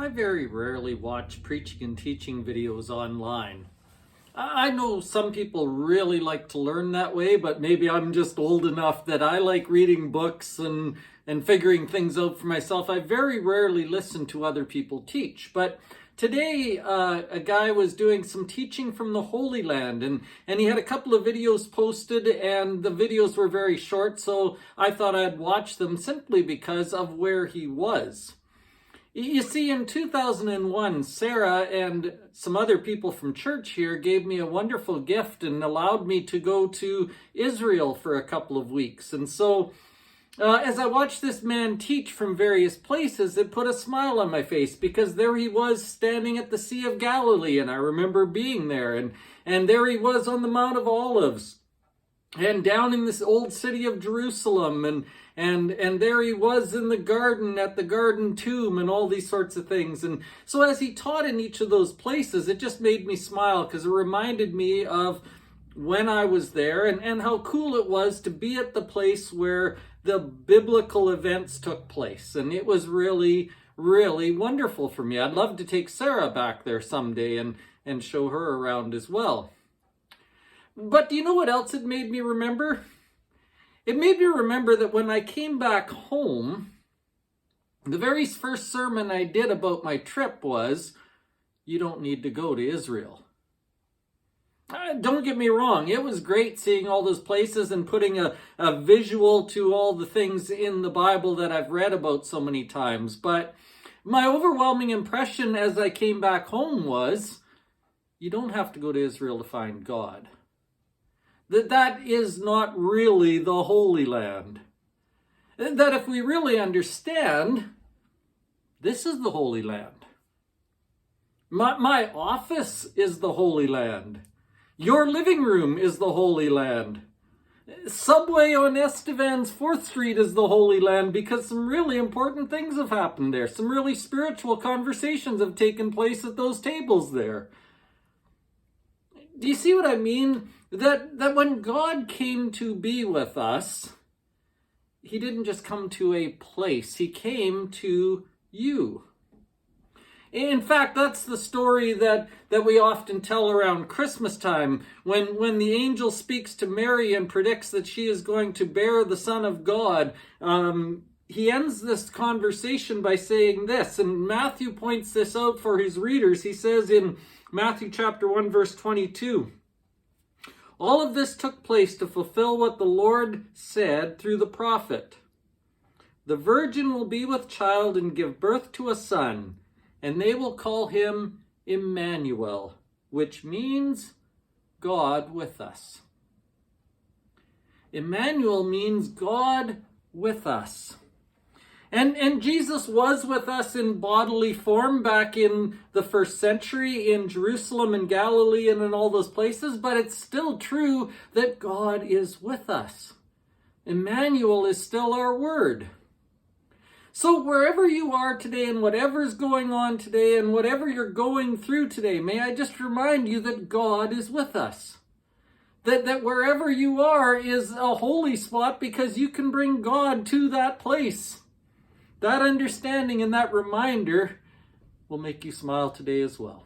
I very rarely watch preaching and teaching videos online. I know some people really like to learn that way, but maybe I'm just old enough that I like reading books and figuring things out for myself. I very rarely listen to other people teach. But today, a guy was doing some teaching from the Holy Land, and he had a couple of videos posted, and the videos were very short, so I thought I'd watch them simply because of where he was. You see, in 2001, Sarah and some other people from church here gave me a wonderful gift and allowed me to go to Israel for a couple of weeks. And so, as I watched this man teach from various places, it put a smile on my face because there he was standing at the Sea of Galilee, and I remember being there. And there he was on the Mount of Olives, and down in this old city of Jerusalem, and there he was in the garden at the garden tomb and all these sorts of things. And so as he taught in each of those places, it just made me smile because it reminded me of when I was there and how cool it was to be at the place where the biblical events took place. And it was really, really wonderful for me. I'd love to take Sarah back there someday and show her around as well. But do you know what else it made me remember? It made me remember that when I came back home, the very first sermon I did about my trip was, you don't need to go to Israel. Don't get me wrong, it was great seeing all those places and putting a visual to all the things in the Bible that I've read about so many times. But my overwhelming impression as I came back home was, you don't have to go to Israel to find God. That is not really the Holy Land. That if we really understand, this is the Holy Land. My office is the Holy Land. Your living room is the Holy Land. Subway on Estevan's 4th Street is the Holy Land because some really important things have happened there. Some really spiritual conversations have taken place at those tables there. Do you see what I mean? That when God came to be with us, he didn't just come to a place, he came to you. In fact, that's the story that we often tell around Christmas time, when the angel speaks to Mary and predicts that she is going to bear the Son of God. He ends this conversation by saying this, and Matthew points this out for his readers. He says in Matthew chapter 1, verse 22, all of this took place to fulfill what the Lord said through the prophet. The virgin will be with child and give birth to a son, and they will call him Emmanuel, which means God with us. Emmanuel means God with us. And Jesus was with us in bodily form back in the 1st century in Jerusalem and Galilee and in all those places, but it's still true that God is with us. Emmanuel is still our word. So wherever you are today and whatever is going on today and whatever you're going through today, may I just remind you that God is with us. That wherever you are is a holy spot because you can bring God to that place. That understanding and that reminder will make you smile today as well.